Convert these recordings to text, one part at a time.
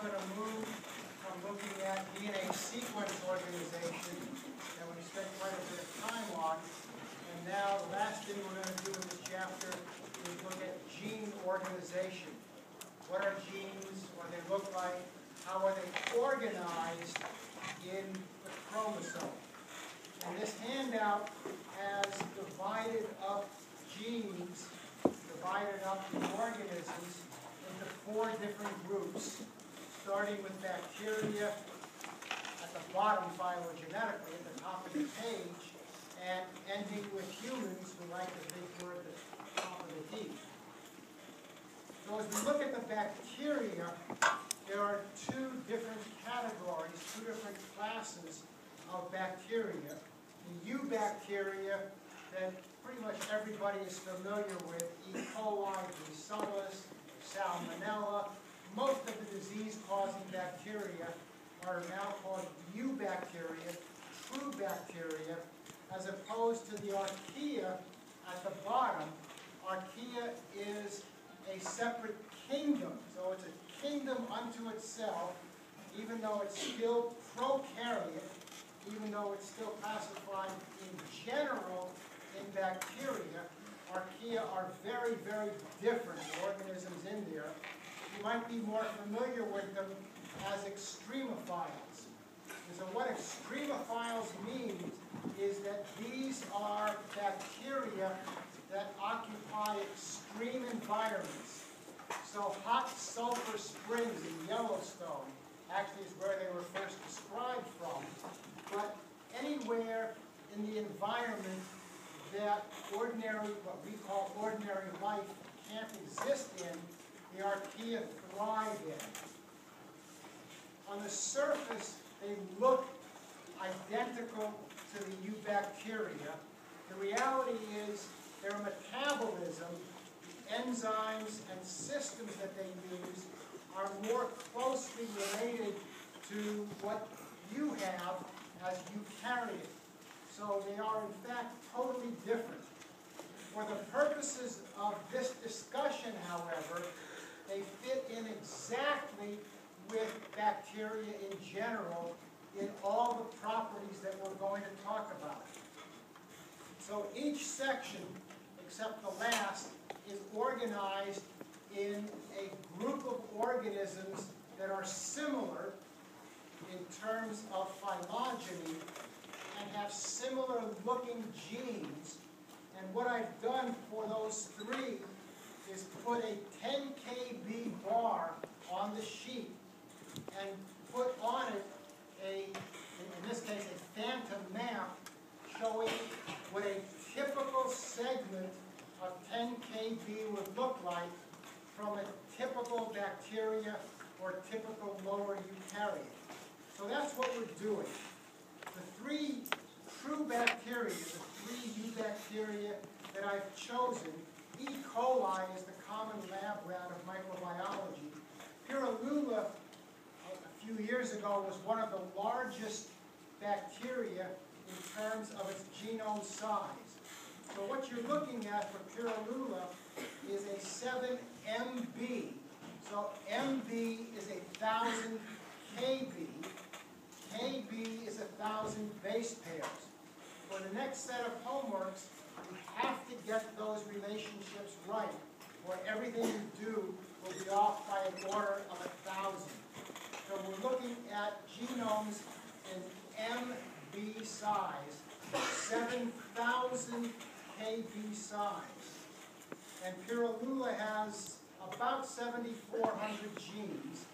going to move from looking at DNA sequence organization that we spent quite a bit of time on, and now the last thing we're going to do in this chapter is look at gene organization. What are genes? What do they look like? How are they organized in the chromosome? And this handout has divided up genes, divided up the organisms into 4 different groups, starting with bacteria at the bottom phylogenetically, at the top of the page, and ending with humans, who like the big word at the top of the heap. So as we look at the bacteria, there are 2 different categories, 2 different classes of bacteria. The eubacteria that pretty much everybody is familiar with, E. coli, Bacillus, Salmonella. Most of the disease-causing bacteria are now called eubacteria, true bacteria, as opposed to the archaea at the bottom. Archaea is a separate kingdom, so it's a kingdom unto itself, even though it's still prokaryote, even though it's still classified in general in bacteria. Archaea are very, very different organisms in there. You might be more familiar with them as extremophiles. And so what extremophiles means is that these are bacteria that occupy extreme environments. So hot sulfur springs in Yellowstone actually is where they were first described from. But anywhere in the environment that ordinary, what we call ordinary life, can't exist in, the archaea thrive in. On the surface, they look identical to the eubacteria. The reality is their metabolism, the enzymes and systems that they use, are more closely related to what you have as eukaryote. So they are in fact totally different. For the purposes of this discussion, however, they fit in exactly with bacteria in general in all the properties that we're going to talk about. So each section, except the last, is organized in a group of organisms that are similar in terms of phylogeny and have similar looking genes. And what I've done for those 3 is put a 10 kb bar on the sheet and put on it in this case, a phantom map showing what a typical segment of 10 kb would look like from a typical bacteria or typical lower eukaryote. So that's what we're doing. The 3 true bacteria, the 3 eubacteria that I've chosen, E. coli is the common lab rat of microbiology. Pyralula, a few years ago, was one of the largest bacteria in terms of its genome size. So what you're looking at for Pyralula is a 7 MB. So MB is 1,000 KB. KB is 1,000 base pairs. For the next set of homeworks, you have to get those relationships right, or everything you do will be off by an order of 1,000. So we're looking at genomes in MB size, 7,000 KB size. And Pyralula has about 7,400 genes.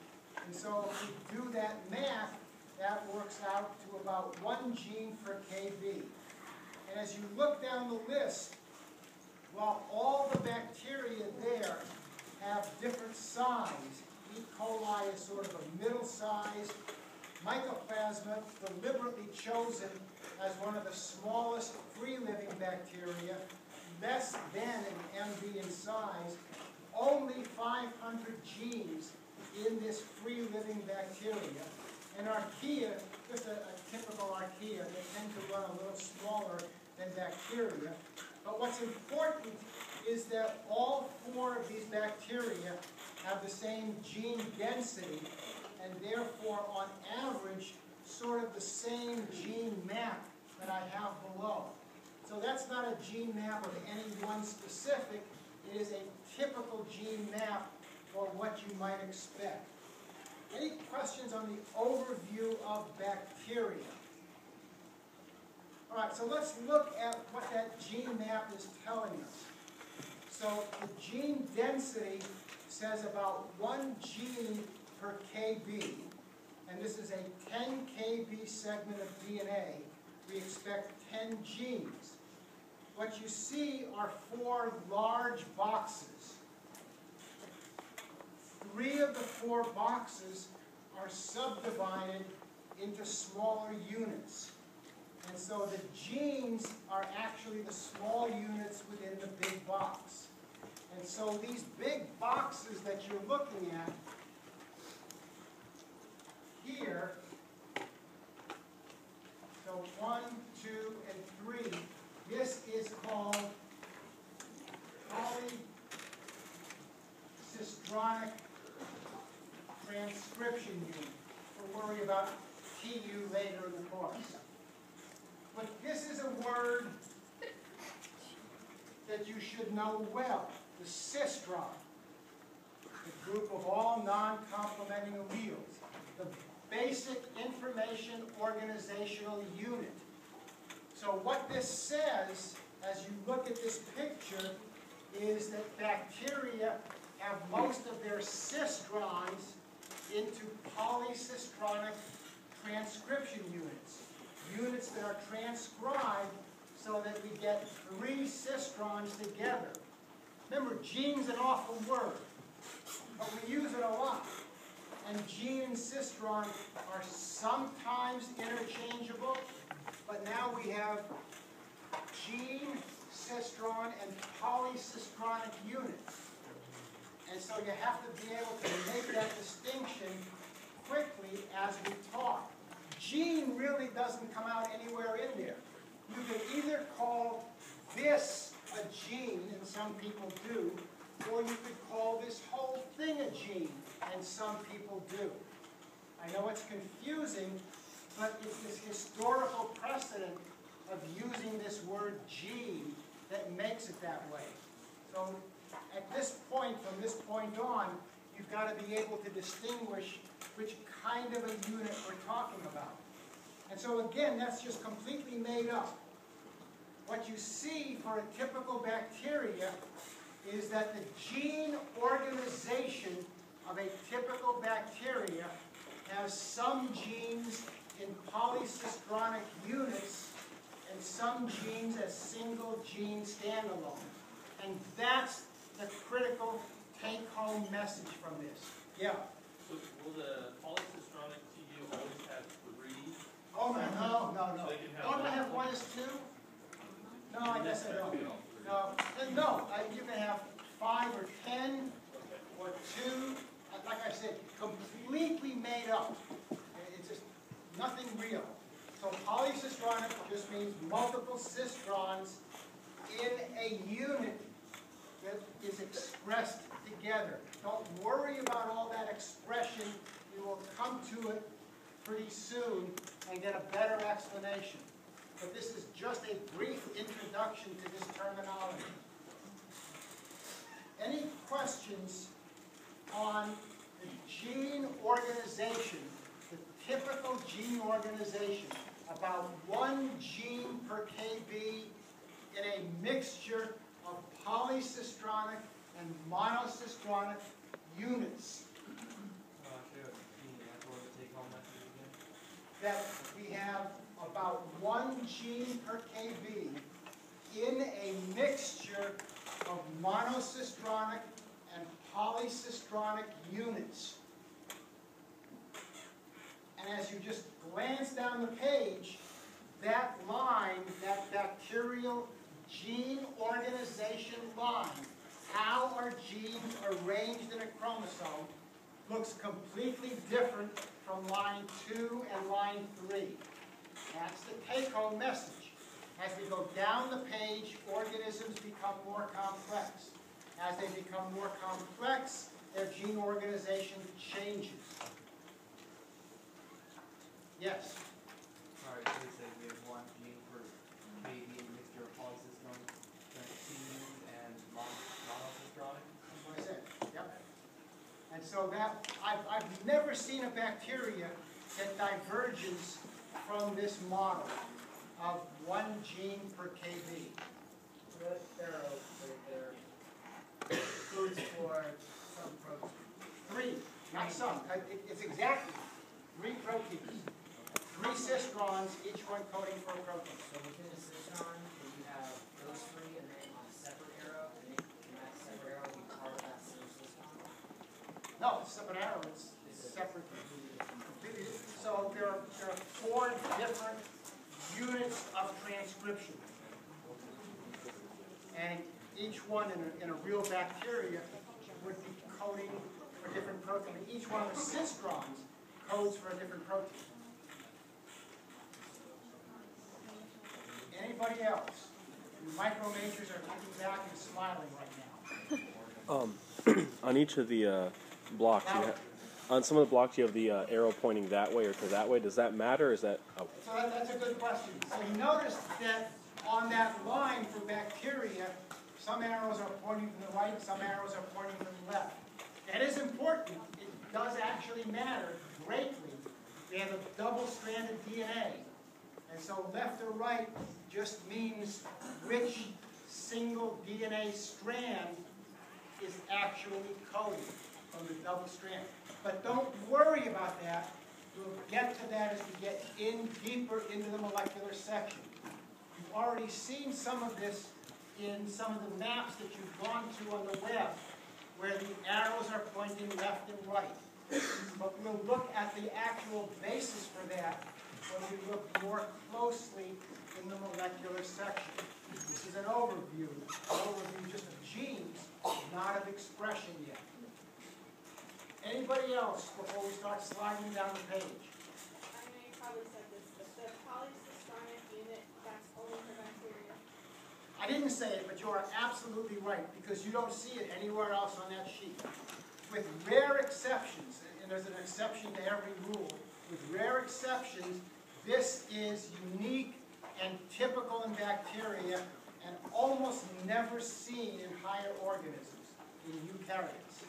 And so if we do that math, that works out to about 1 gene per KB. And as you look down the list, while all the bacteria there have different size, E. coli is sort of a middle size, Mycoplasma, deliberately chosen as one of the smallest free-living bacteria, less than an MB in size, only 500 genes in this free-living bacteria. And archaea, just a typical archaea, they tend to run a little smaller than bacteria. But what's important is that all 4 of these bacteria have the same gene density, and therefore, on average, sort of the same gene map that I have below. So that's not a gene map of any one specific. It is a typical gene map for what you might expect. Any questions on the overview of bacteria? All right, so let's look at what that gene map is telling us. So the gene density says about 1 gene per kb, and this is a 10 kb segment of DNA. We expect 10 genes. What you see are 4 large boxes. 3 of the 4 boxes are subdivided into smaller units. And so the genes are actually the small units within the big box. And so these big boxes that you're looking at here, so 1, 2, and 3, this is called polycistronic transcription unit. We'll worry about TU later in the course. But this is a word that you should know well, the cistron, the group of all non-complementing alleles, the basic information organizational unit. So what this says, as you look at this picture, is that bacteria have most of their cistrons into polycistronic transcription units. Units that are transcribed so that we get 3 cistrons together. Remember, gene's an awful word, but we use it a lot. And gene and cistron are sometimes interchangeable, but now we have gene, cistron, and polycistronic units. And so you have to be able to make that distinction quickly as we talk. Gene really doesn't come out anywhere in there. You can either call this a gene, and some people do, or you could call this whole thing a gene, and some people do. I know it's confusing, but it's this historical precedent of using this word gene that makes it that way. So at this point, from this point on, you've got to be able to distinguish which kind of a unit we're talking about. And so again, that's just completely made up. What you see for a typical bacteria is that the gene organization of a typical bacteria has some genes in polycistronic units and some genes as single gene standalone. And that's the critical take-home message from this. Yeah? So will the polycistronic TU always have 3? Oh, no. So they can have Don't I have 1 as 2? No, I guess I don't. No, you can have 5 or 10 or 2. Like I said, completely made up. It's just nothing real. So polycistronic just means multiple cistrons in a unit that is expressed together. Don't worry about all that expression. We will come to it pretty soon and get a better explanation. But this is just a brief introduction to this terminology. Any questions on the gene organization, the typical gene organization, about 1 gene per kb in a mixture of polycistronic and monocistronic units? That we have about 1 gene per kb in a mixture of monocistronic and polycistronic units. And as you just glance down the page, that line, that bacterial gene organization line, how are genes arranged in a chromosome, looks completely different from line 2 and line 3. That's the take-home message. As we go down the page, organisms become more complex. As they become more complex, their gene organization changes. Yes. Alright, so we said we have one gene for KB, mixture of polycystic TUs and monocystronic. That's what I said. Yep. And so that, I've never seen a bacteria that diverges from this model of one gene per kb. That arrow right there includes for some protein. 3, not some. It's exactly 3 proteins. 3 cistrons, each one coding for a protein. So within a cistron, you have those 3, and then on a separate arrow, and in that separate arrow, we part of that same cistron. No, it's a separate arrow. It's separate. Completely. So there are 4 different units of transcription. And each one in a real bacteria would be coding for different proteins. Each one of the cistrons codes for a different protein. Anybody else? The micro majors are looking back and smiling right now. On each of the blocks, on some of the blocks you have the arrow pointing that way or to that way. Does that matter? Or is that? Oh. So that's a good question. So you notice that on that line for bacteria, some arrows are pointing to the right, some arrows are pointing to the left. That is important. It does actually matter greatly. They have a double-stranded DNA. And so left or right just means which single DNA strand is actually coded from the double strand. But don't worry about that. We'll get to that as we get in deeper into the molecular section. You've already seen some of this in some of the maps that you've gone to on the web, where the arrows are pointing left and right. But we'll look at the actual basis for that when we look more closely in the molecular section. This is an overview just of genes, not of expression yet. Anybody else before we start sliding down the page? I know you probably said this, but the polycystronic unit, that's only for bacteria. I didn't say it, but you are absolutely right, because you don't see it anywhere else on that sheet. With rare exceptions, and there's an exception to every rule, with rare exceptions, this is unique and typical in bacteria and almost never seen in higher organisms, in eukaryotes.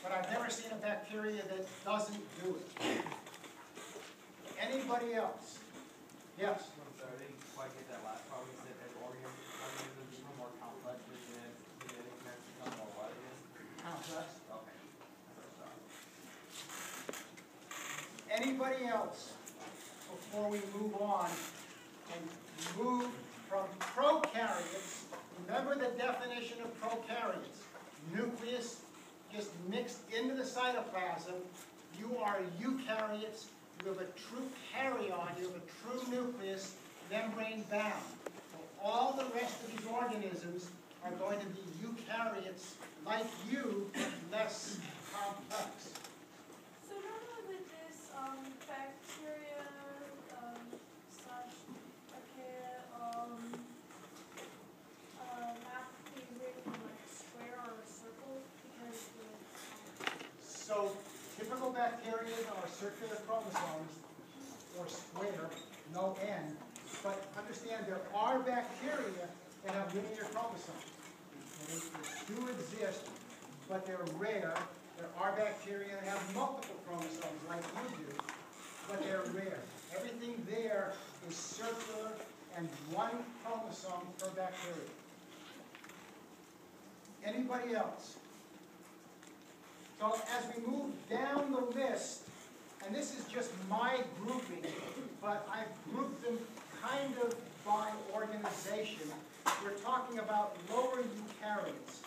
But I've never seen a bacteria that doesn't do it. Anybody else? Yes? I'm sorry, I didn't quite get that last part. We said as organisms become more complex, the genetic connections become more what again? Complex. Okay. Anybody else before we move on and move from prokaryotes? Remember the definition of prokaryotes. Nucleus just mixed into the cytoplasm. You are eukaryotes. You have a true carrion. You have a true nucleus, membrane bound. So all the rest of these organisms are going to be eukaryotes like you, but less complex. So normally with this bacteria slash archaea map be written like a square or a circle because So typical bacteria are circular chromosomes, or square, no end. But understand there are bacteria that have linear chromosomes. And they do exist, but they're rare. There are bacteria that have multiple chromosomes like you do, but they're rare. Everything there is circular and 1 chromosome per bacteria. Anybody else? So as we move down the list, and this is just my grouping, but I've grouped them kind of by organization. We're talking about lower eukaryotes.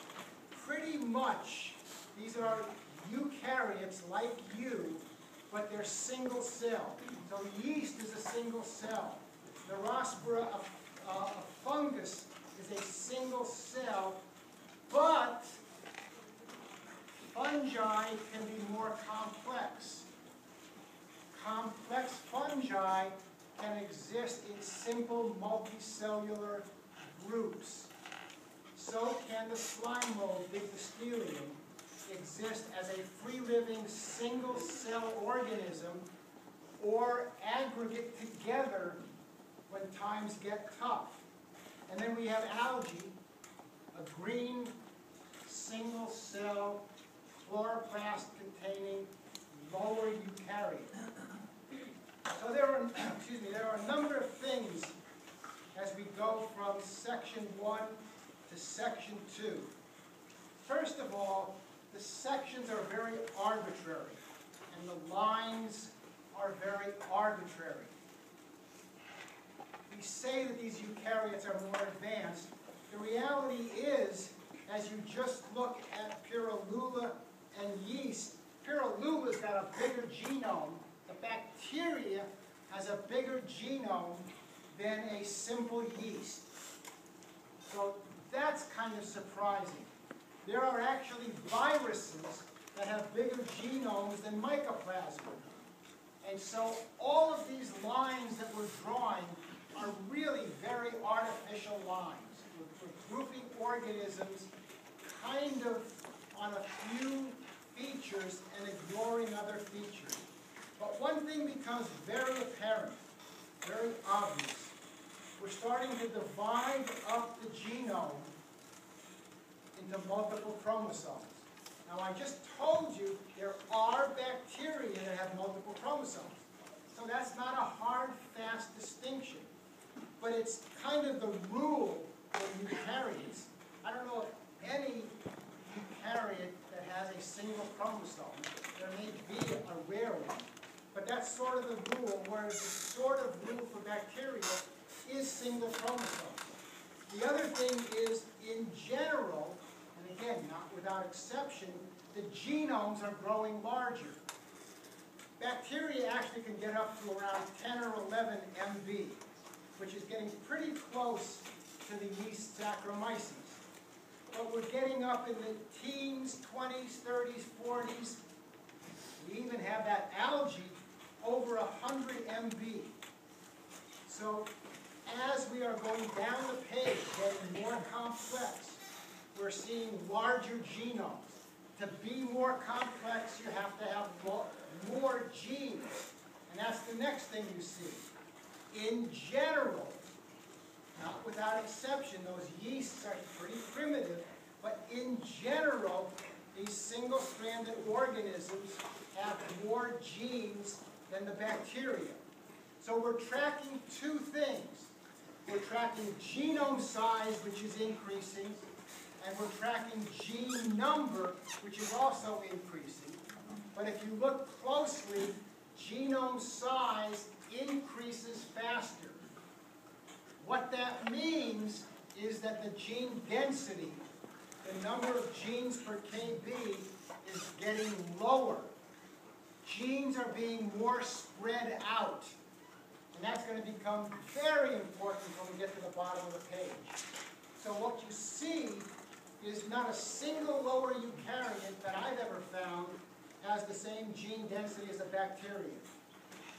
Pretty much, these are eukaryotes like you, but they're single cell. So yeast is a single cell. Neurospora, a fungus, is a single cell, but fungi can be more complex. Complex fungi can exist in simple multicellular groups. So can the slime mold, Dictyostelium, exist as a free-living single-cell organism or aggregate together when times get tough. And then we have algae, a green single-cell chloroplast-containing lower eukaryote. So there are, there are a number of things as we go from section 1 to section 2. First of all, the sections are very arbitrary, and the lines are very arbitrary. We say that these eukaryotes are more advanced. The reality is, as you just look at Pyralula and yeast, Pyralula's got a bigger genome. The bacteria has a bigger genome than a simple yeast. So that's kind of surprising. There are actually viruses that have bigger genomes than mycoplasma. And so all of these lines that we're drawing are really very artificial lines. We're grouping organisms kind of on a few features and ignoring other features. But one thing becomes very apparent, very obvious. We're starting to divide up the genome into multiple chromosomes. Now, I just told you there are bacteria that have multiple chromosomes. So that's not a hard, fast distinction. But it's kind of the rule for eukaryotes. I don't know of any eukaryote that has a single chromosome. There may be a rare one. But that's sort of the rule, whereas the sort of rule for bacteria is single chromosomes. The other thing is, in general, and again, not without exception, the genomes are growing larger. Bacteria actually can get up to around 10 or 11 MB, which is getting pretty close to the yeast Saccharomyces. But we're getting up in the teens, 20s, 30s, 40s. We even have that algae over 100 MB. So as we are going down the page, getting more complex, we're seeing larger genomes. To be more complex, you have to have more genes. And that's the next thing you see. In general, not without exception, those yeasts are pretty primitive, but in general, these single-stranded organisms have more genes than the bacteria. So we're tracking two things. We're tracking genome size, which is increasing, and we're tracking gene number, which is also increasing. But if you look closely, genome size increases faster. What that means is that the gene density, the number of genes per kb, is getting lower. Genes are being more spread out. And that's going to become very important when we get to the bottom of the page. So what you see is not a single lower eukaryote that I've ever found has the same gene density as a bacteria.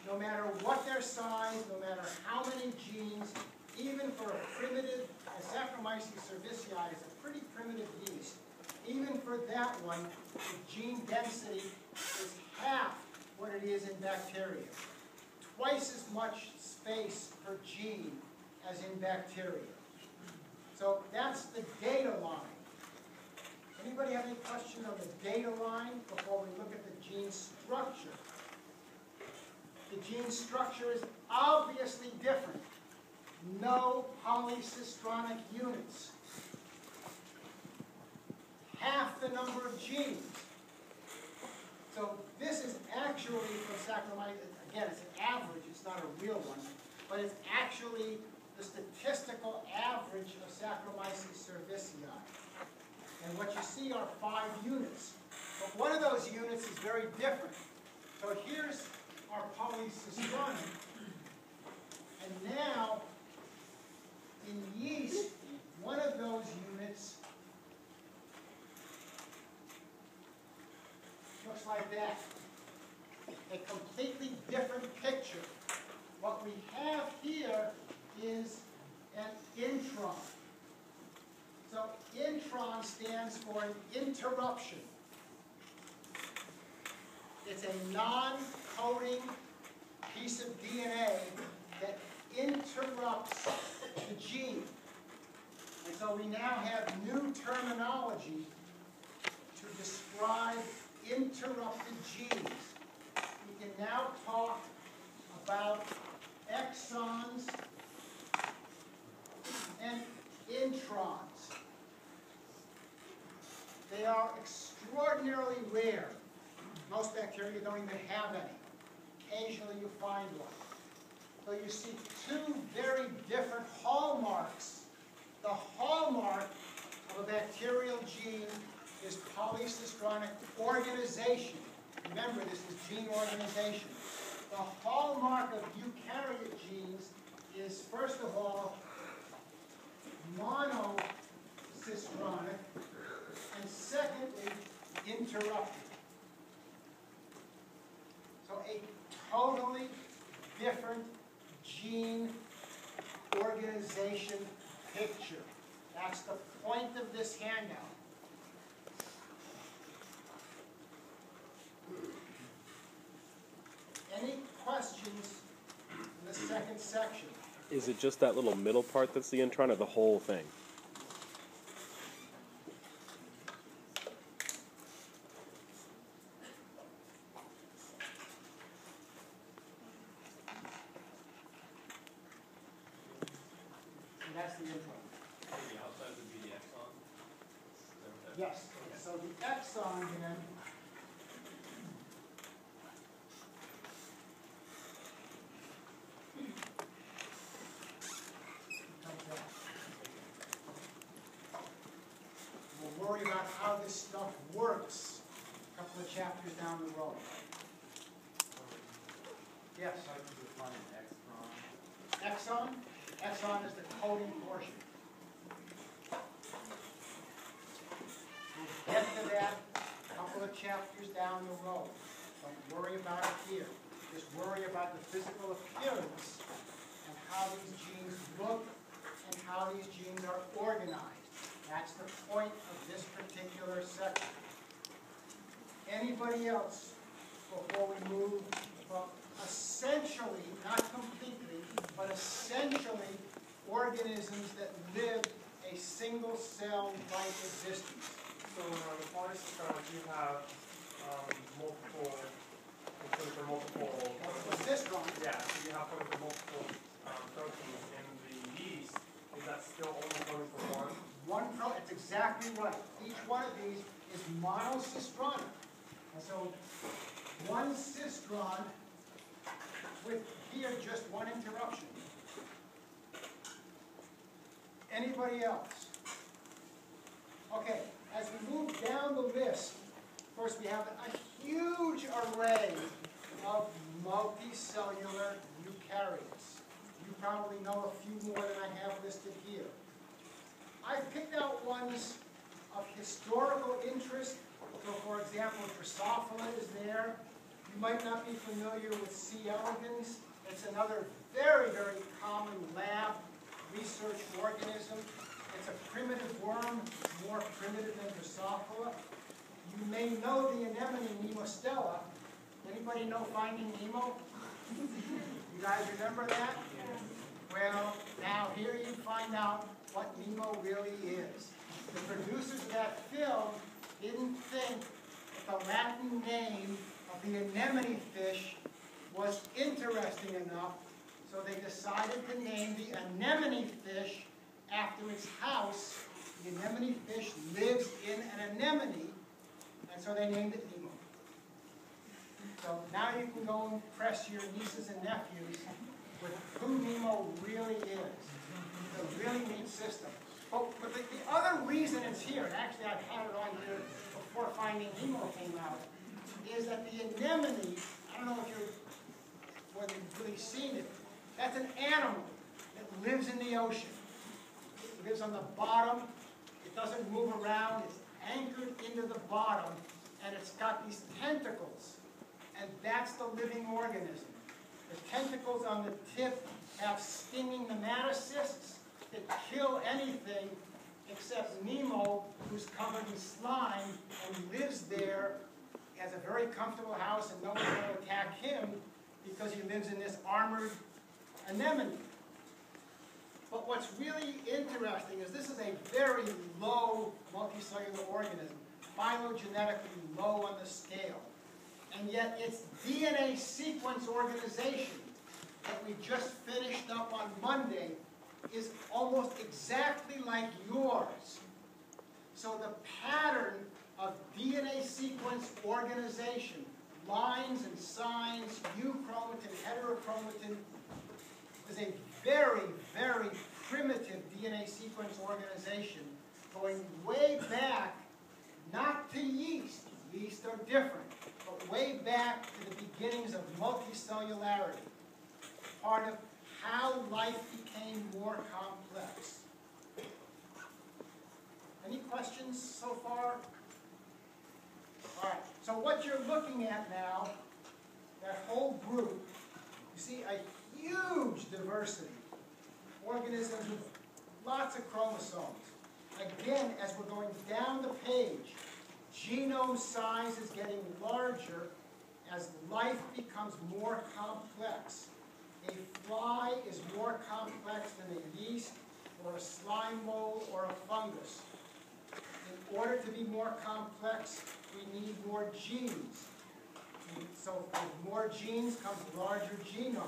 No matter what their size, no matter how many genes, even for a primitive, Saccharomyces cerevisiae is a pretty primitive yeast. Even for that one, the gene density is half what it is in bacteria. Twice as much space per gene as in bacteria. So that's the data line. Anybody have any question on the data line before we look at the gene structure? The gene structure is obviously different. No polycistronic units. Half the number of genes. So this is actually from Saccharomyces, again, it's an average, it's not a real one, but it's actually the statistical average of Saccharomyces cerevisiae. And what you see are 5 units. But one of those units is very different. So here's our polycistronic. And now, in yeast, one of those units looks like that. A completely different picture. What we have here is an intron. So intron stands for an interruption. It's a non-coding piece of DNA that interrupts the gene. And so we now have new terminology to describe interrupted genes. We can now talk about exons and introns. They are extraordinarily rare. Most bacteria don't even have any. Occasionally you find one. So you see two very different hallmarks. The hallmark of a bacterial gene is polycistronic organization. Remember, this is gene organization. The hallmark of eukaryote genes is, first of all, monocistronic, and secondly, interrupted. So a totally different gene organization picture. That's the point of this handout. Any questions in the second section? Is it just that little middle part that's the intron, or the whole thing? And that's the intro. The outside would be the exon? Yes. So the exon then comes out. We'll worry about how this stuff works a couple of chapters down the road. Yes. How do you define an exon? Exon? Exon is the coding portion. We'll get to that a couple of chapters down the road. Don't worry about it here. Just worry about the physical appearance and how these genes look and how these genes are organized. That's the point of this particular section. Anybody else before we move from essentially, not completely, but essentially organisms that live a single-cell-like existence? So in the polycystronic, you have multiple, coding for multiple, Cistrons. yeah, so you have coding for multiple proteins. In the yeast, is that still only coding for one? That's exactly right. Each one of these is monocistronic. And so one cistron with here just one interruption. Anybody else? Okay, as we move down the list, of course we have a huge array of multicellular eukaryotes. You probably know a few more than I have listed here. I picked out ones of historical interest. So for example, Drosophila is there. You might not be familiar with C. elegans. It's another very, very common lab research organism. It's a primitive worm, more primitive than Drosophila. You may know the anemone Nemostella. Anybody know Finding Nemo? You guys remember that? Well, now here you find out what Nemo really is. The producers of that film didn't think that the Latin name of the anemone fish was interesting enough, so they decided to name the anemone fish after its house. The anemone fish lives in an anemone, and so they named it Nemo. So now you can go and impress your nieces and nephews with who Nemo really is. It's a really neat system. But the other reason it's here, and actually I've had it on here before Finding Nemo came out, is that the anemone, I don't know if whether you've really seen it, that's an animal that lives in the ocean. It lives on the bottom. It doesn't move around. It's anchored into the bottom, and it's got these tentacles, and that's the living organism. The tentacles on the tip have stinging nematocysts that kill anything except Nemo, who's covered in slime and lives there, has a very comfortable house, and no one will attack him because he lives in this armored anemone. But what's really interesting is this is a very low multicellular organism, phylogenetically low on the scale. And yet its DNA sequence organization that we just finished up on Monday is almost exactly like yours. So the pattern of DNA sequence organization, lines and signs, euchromatin, heterochromatin, is a very, very primitive DNA sequence organization going way back, not to yeast. Yeast are different, but way back to the beginnings of multicellularity. Part of how life became more complex. Any questions so far? All right, so what you're looking at now, that whole group, you see a huge diversity. Organisms with lots of chromosomes. Again, as we're going down the page, genome size is getting larger as life becomes more complex. A fly is more complex than a yeast or a slime mold or a fungus. In order to be more complex, we need more genes. So with more genes comes larger genomes.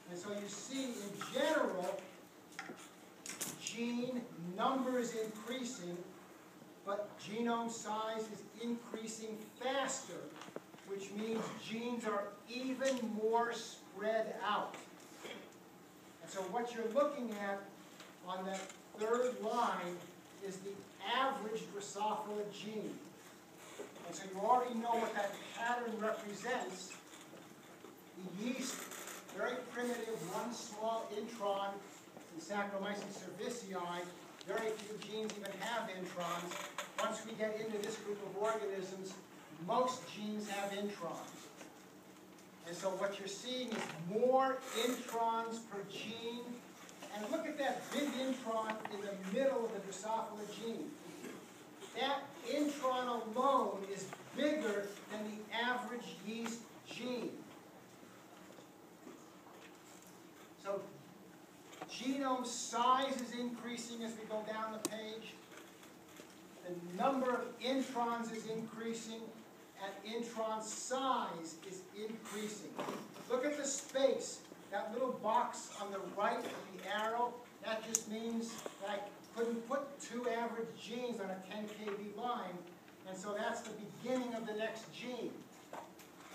And so you see, in general, gene number is increasing, but genome size is increasing faster, which means genes are even more spread out. And so what you're looking at on that third line is the average Drosophila gene. And so you already know what that pattern represents. The yeast, very primitive, one small intron in Saccharomyces cerevisiae. Very few genes even have introns. Once we get into this group of organisms, most genes have introns. And so what you're seeing is more introns per gene. And look at that big intron in the middle of the Drosophila gene. That intron alone is bigger than the average yeast gene. So genome size is increasing as we go down the page. The number of introns is increasing, and intron size is increasing. Look at the space. That little box on the right of the arrow, that just means that I couldn't put two average genes on a 10 kb line, and so that's the beginning of the next gene.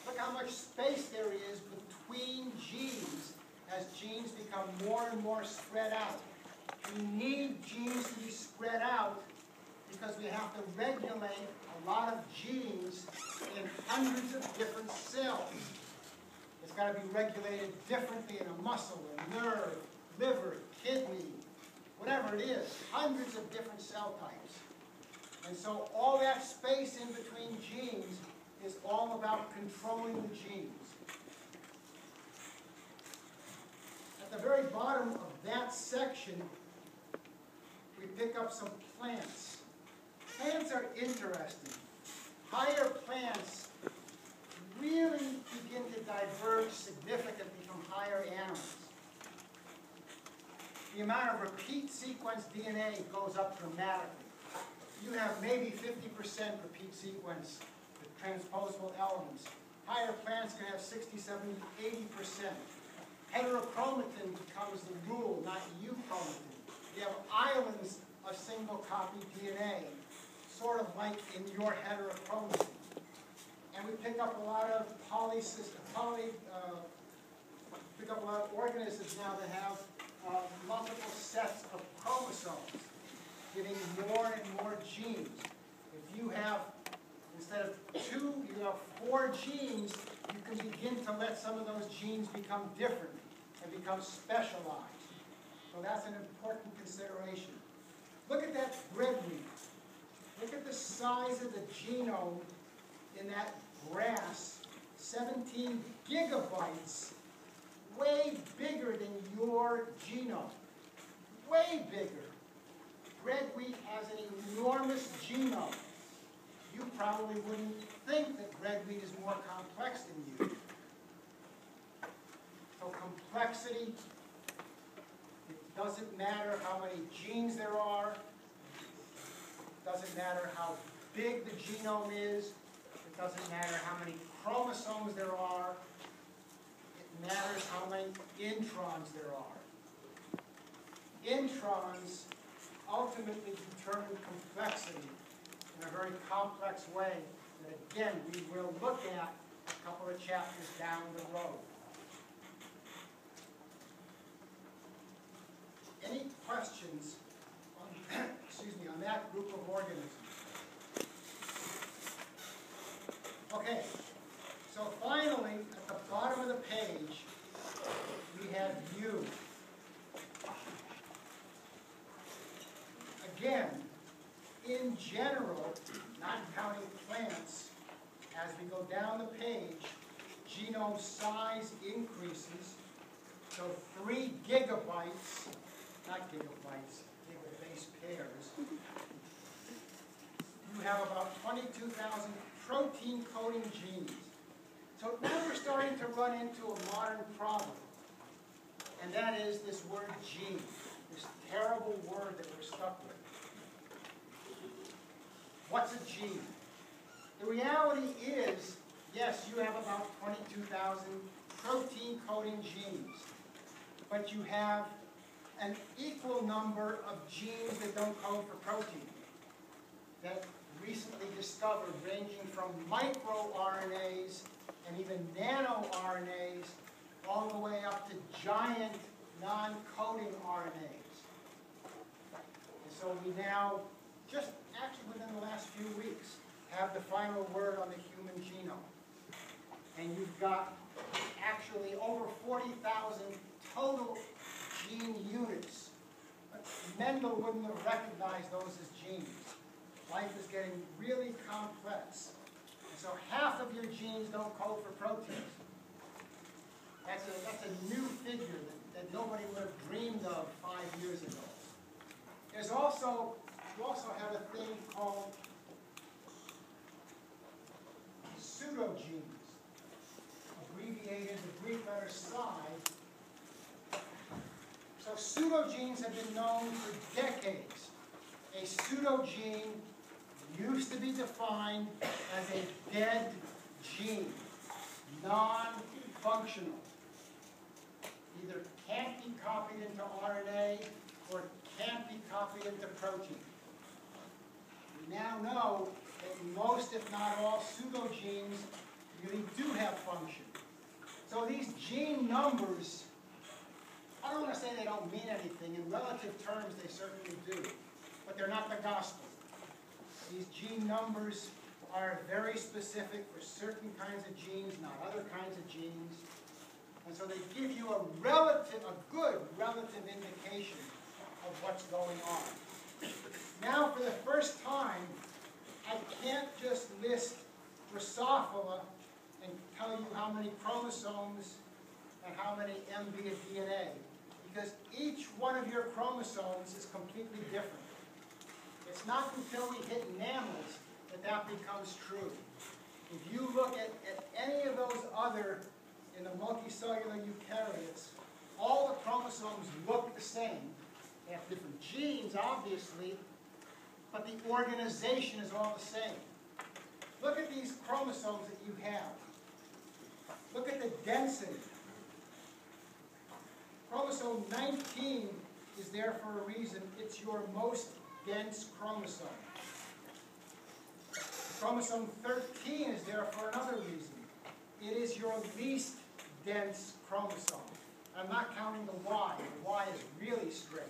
Look how much space there is between genes as genes become more and more spread out. We need genes to be spread out because we have to regulate a lot of genes in hundreds of different cells. It's got to be regulated differently in a muscle, a nerve, liver, kidney, whatever it is, hundreds of different cell types. And so all that space in between genes is all about controlling the genes. At the very bottom of that section, we pick up some plants. Plants are interesting. Higher plants really begin to diverge significantly from higher animals. The amount of repeat sequence DNA goes up dramatically. You have maybe 50% repeat sequence with transposable elements. Higher plants can have 60, 70, 80%. Heterochromatin becomes the rule, not euchromatin. You have islands of single copy DNA, sort of like in your heterochromatin. And we pick up a lot of pick up a lot of organisms now that have multiple sets of chromosomes, giving more and more genes. If you have, instead of 2, you have 4 genes, you can begin to let some of those genes become different and become specialized. So that's an important consideration. Look at that breadwheat. Look at the size of the genome in that grass. 17 gigabytes. Way bigger than your genome. Way bigger. Breadwheat has an enormous genome. You probably wouldn't think that breadwheat is more complex than you. complexity. It doesn't matter how many genes there are. It doesn't matter how big the genome is. It doesn't matter how many chromosomes there are. It matters how many introns there are. Introns ultimately determine complexity in a very complex way that, again, we will look at a couple of chapters down the road. Any questions on, excuse me, on that group of organisms? Okay, so finally, at the bottom of the page, we have you. Again, in general, not counting plants, as we go down the page, genome size increases. So 3 gigabytes, not gigabytes, gigabase pairs. You have about 22,000 protein coding genes. So now we're starting to run into a modern problem. And that is this word gene, this terrible word that we're stuck with. What's a gene? The reality is, yes, you have about 22,000 protein coding genes, but you have an equal number of genes that don't code for protein, that recently discovered, ranging from microRNAs and even nano-RNAs, all the way up to giant non-coding RNAs. And so we now, just actually within the last few weeks, have the final word on the human genome. And you've got actually over 40,000 total gene units. But Mendel wouldn't have recognized those as genes. Life is getting really complex. And so half of your genes don't code for proteins. That's a new figure that nobody would have dreamed of 5 years ago. There's also, you also have a thing called pseudogenes, abbreviated the Greek letter psi. So pseudogenes have been known for decades. A pseudogene used to be defined as a dead gene, non-functional. Either can't be copied into RNA or can't be copied into protein. We now know that most, if not all, pseudogenes really do have function. So these gene numbers, I don't want to say they don't mean anything. In relative terms, they certainly do. But they're not the gospel. These gene numbers are very specific for certain kinds of genes, not other kinds of genes. And so they give you a good relative indication of what's going on. Now, for the first time, I can't just list Drosophila and tell you how many chromosomes and how many MB of DNA, because each one of your chromosomes is completely different. It's not until we hit mammals that that becomes true. If you look at any of those other, in the multicellular eukaryotes, all the chromosomes look the same. They have different genes, obviously, but the organization is all the same. Look at these chromosomes that you have. Look at the density. Chromosome 19 is there for a reason. It's your most dense chromosome. Chromosome 13 is there for another reason. It is your least dense chromosome. I'm not counting the Y. The Y is really strange.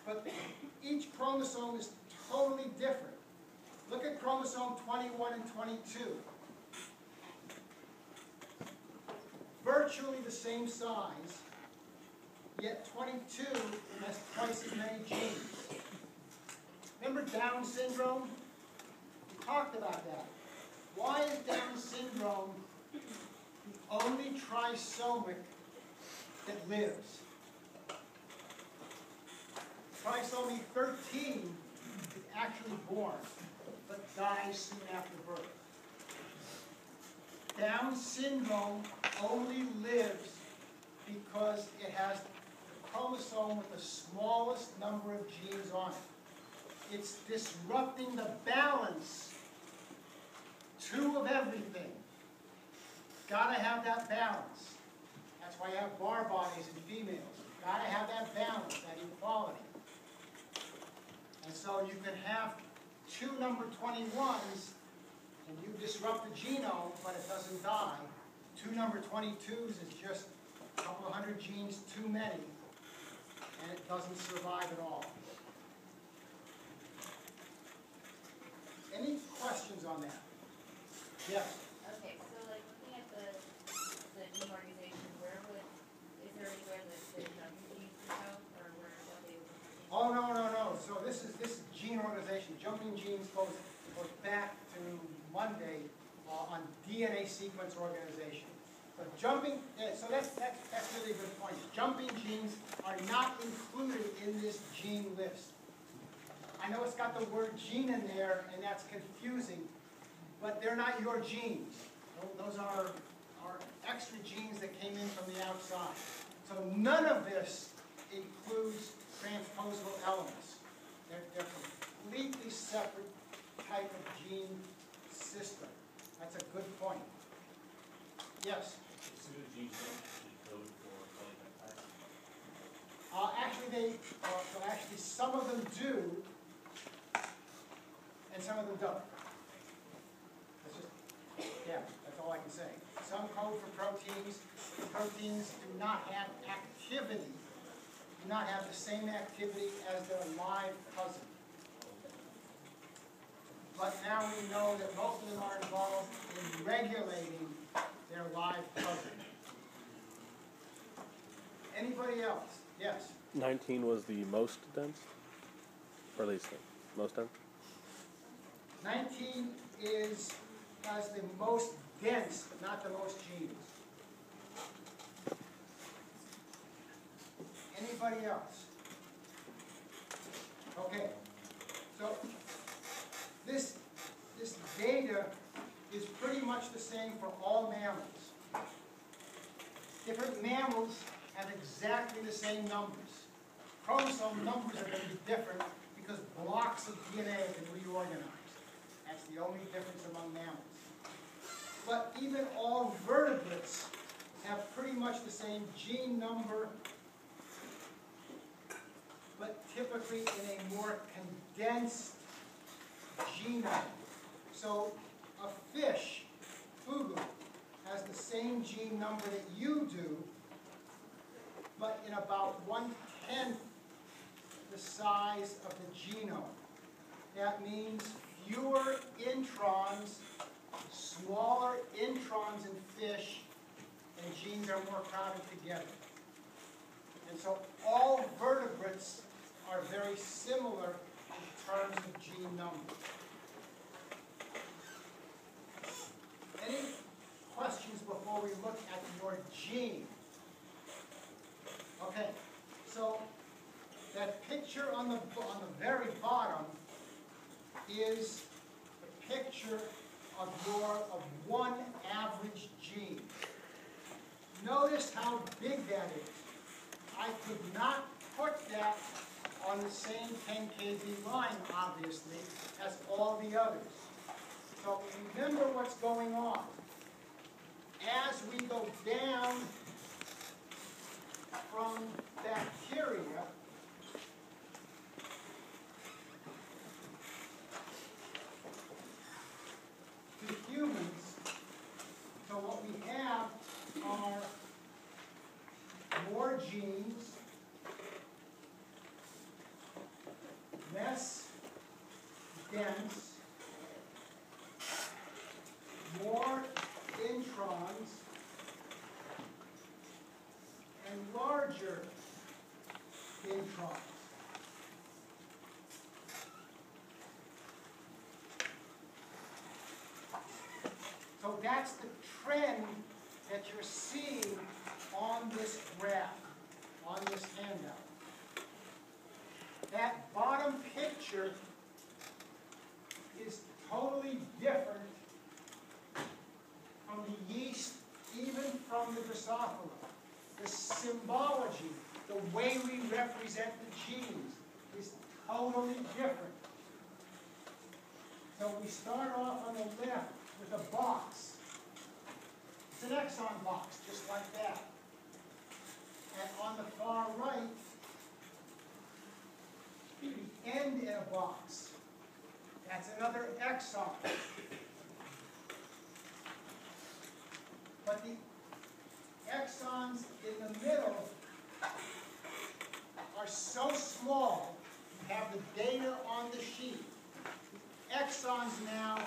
But each chromosome is totally different. Look at chromosome 21 and 22. Virtually the same size, yet 22 has twice as many genes. Remember Down syndrome? We talked about that. Why is Down syndrome the only trisomic that lives? Trisomy 13 is actually born, but dies soon after birth. Down syndrome only lives because it has the chromosome with the smallest number of genes on it. It's disrupting the balance. Two of everything. Gotta have that balance. That's why you have bar bodies in females. Gotta have that balance, that equality. And so you can have two number 21s and you disrupt the genome, but it doesn't die. Two number 22s is just a couple of hundred genes too many, and it doesn't survive at all. Any questions on that? Yes? Okay, so like looking at the gene organization, is there anywhere that the jumping genes would go, or where they would? Oh, no. So this is gene organization. Jumping genes goes back to Monday on DNA sequence organization. But jumping, so that's really a good point. Jumping genes are not included in this gene list. I know it's got the word gene in there, and that's confusing, but they're not your genes. Those are extra genes that came in from the outside. So none of this includes transposable elements. They're completely separate type of gene system. That's a good point. Yes? So the genes don't code for polypeptides? Actually, some of them do, and some of them don't. That's all I can say. Some code for proteins. Proteins do not have activity, do not have the same activity as their live cousin. But now we know that most of them are involved in regulating their live cousin. Anybody else? Yes? 19 was the most dense? Or at least the most dense? 19 has the most dense, but not the most genes. Anybody else? Okay. So this data is pretty much the same for all mammals. Different mammals have exactly the same numbers. Chromosome numbers are going to be different because blocks of DNA have been reorganized. That's the only difference among mammals. But even all vertebrates have pretty much the same gene number, but typically in a more condensed genome. So a fish, fugu, has the same gene number that you do, but in about 1/10 the size of the genome. That means fewer introns, smaller introns in fish, and genes are more crowded together. And so all vertebrates are very similar in terms of gene number. Any questions before we look at your gene? Okay, so that picture on the very bottom is the picture of one average gene. Notice how big that is. I could not put that on the same 10 kb line, obviously, as all the others. So remember what's going on. As we go down from bacteria, to humans, so what we have are more genes, less dense, more introns, and larger introns. So that's the trend that you're seeing on this graph, on this handout. That bottom picture is totally different from the totally different. So we start off on the left with a box. It's an exon box, just like that. And on the far right, the end in a box. That's another exon. But the exons in the middle are so small, you have the data on the sheet. The exons now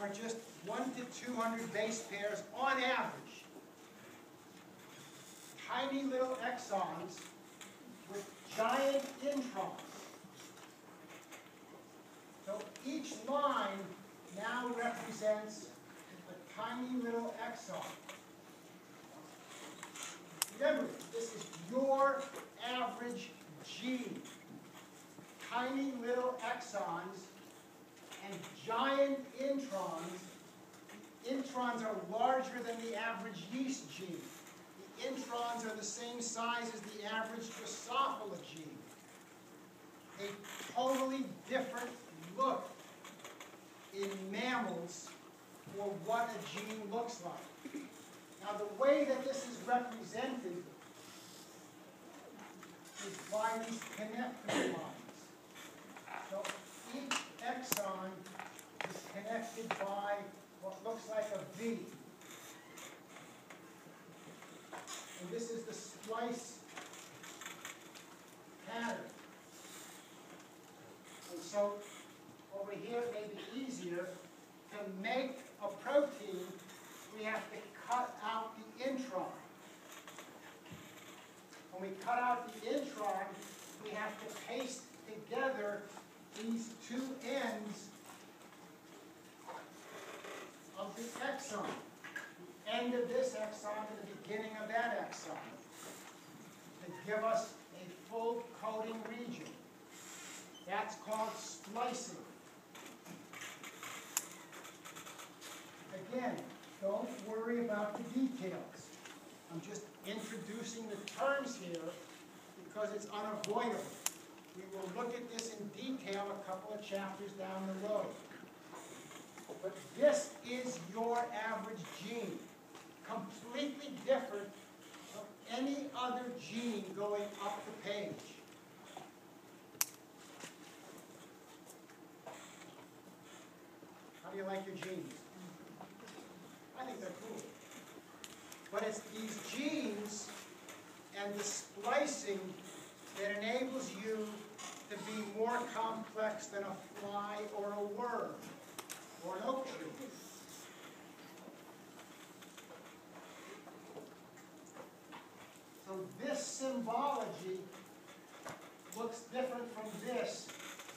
are just 1 to 200 base pairs on average. Tiny little exons with giant introns. So each line now represents a tiny little exon. Remember, this is your average gene. Tiny little exons and giant introns. The introns are larger than the average yeast gene. The introns are the same size as the average Drosophila gene. A totally different look in mammals for what a gene looks like. Now, the way that this is represented is by these connecting lines. So each exon is connected by what looks like a V. And this is the splice pattern. And so over here it may be easier to make a protein. We have to cut out the intron. When we cut out the intron, we have to paste together these two ends of the exon. The end of this exon and the beginning of that exon to give us a full coding region. That's called splicing. Again, don't worry about the details. I'm just introducing the terms here because it's unavoidable. We will look at this in detail a couple of chapters down the road. But this is your average gene, completely different from any other gene going up the page. How do you like your genes? I think they're cool. But it's these genes and the splicing that enables you to be more complex than a fly or a worm or an oak tree. So this symbology looks different from this.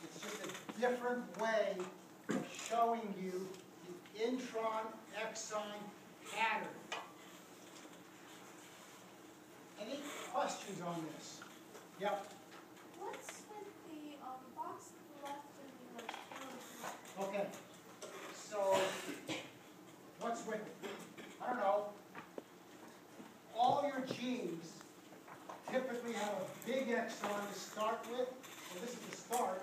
It's just a different way of showing you the intron-exon pattern. Any questions on this? Yep. What's with the box to the left and the arrow? Okay. So, what's with it? I don't know. All your genes typically have a big exon to start with. Well, this is the start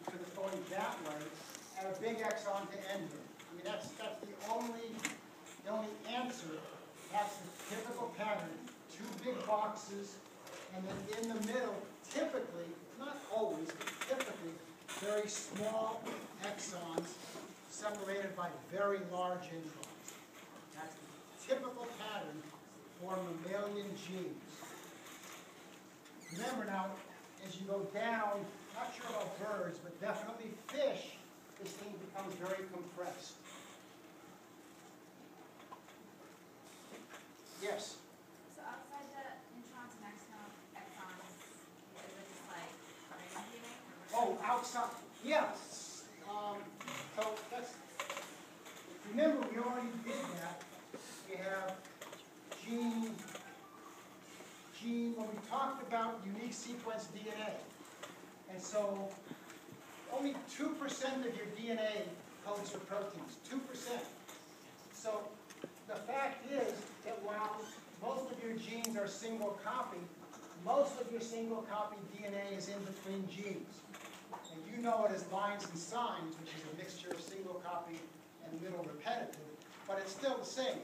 because it's going that way, and a big exon to end with. I mean, that's the only answer. That's the typical pattern. Two big boxes, and then in the middle, typically, not always, but typically, very small exons separated by very large introns. That's the typical pattern for mammalian genes. Remember now, as you go down, not sure about birds, but definitely fish, this thing becomes very compressed. Yes? So outside the introns and exons, is it just like random DNA? Oh, outside, yes. So that's, remember we already did that. We have gene, when we talked about unique sequence DNA. And so only 2% of your DNA codes for proteins, 2%. So the fact is that while most of your genes are single copy, most of your single copy DNA is in between genes. And you know it as lines and signs, which is a mixture of single copy and middle repetitive, but it's still the same.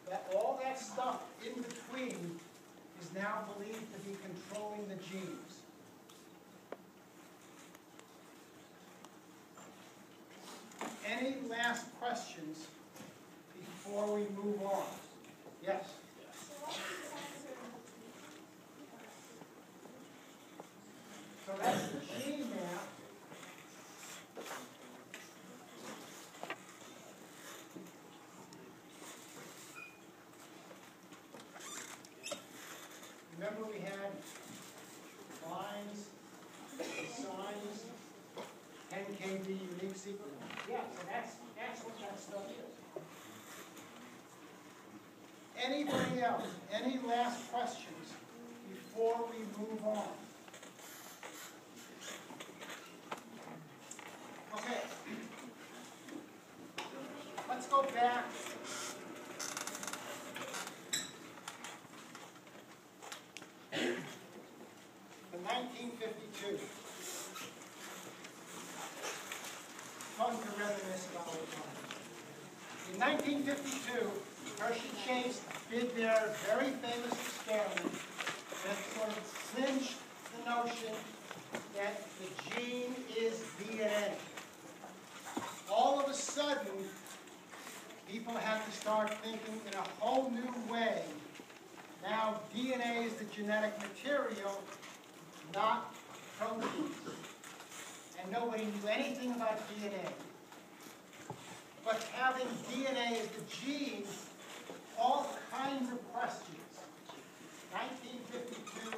That all that stuff in between is now believed to be controlling the genes. Any last questions before we move on? Yes? So what is the answer? So that's the gene map. Remember we had lines, signs, 10 KB unique sequence? Yeah, so that's what that stuff is. Anybody else? Any last questions before we move on? Okay. Let's go back. To 1952. Fun to reminisce about old times. In 1952, Hershey Chase did their very famous experiment that sort of clinched the notion that the gene is DNA. All of a sudden, people had to start thinking in a whole new way. Now, DNA is the genetic material, not proteins. And nobody knew anything about DNA. But having DNA as the gene, all kinds of questions. 1952.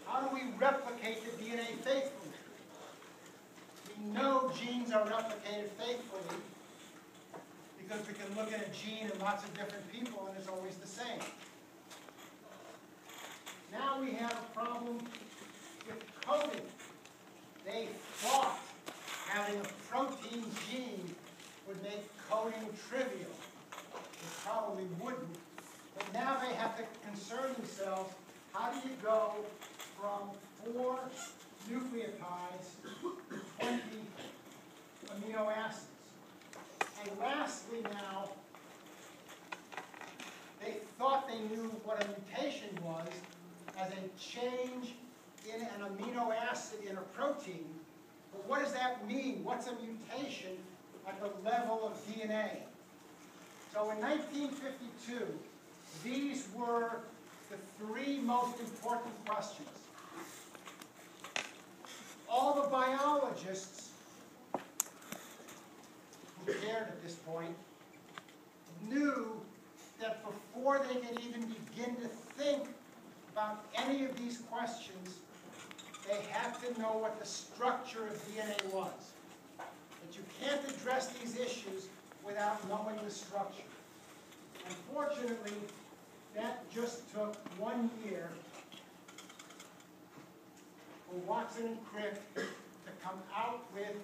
How do we replicate the DNA faithfully? We know genes are replicated faithfully because we can look at a gene in lots of different people and it's always the same. Now we have a problem with coding. They thought having a protein gene would make coding trivial. It probably wouldn't. But now they have to concern themselves, how do you go from 4 nucleotides to 20 amino acids? And lastly now, they thought they knew what a mutation was as a change in an amino acid in a protein. But what does that mean? What's a mutation at the level of DNA? So in 1952, these were the 3 most important questions. All the biologists who cared at this point knew that before they could even begin to think about any of these questions, they had to know what the structure of DNA was. That you can't address these issues without knowing the structure. Unfortunately, that just took 1 year for Watson and Crick to come out with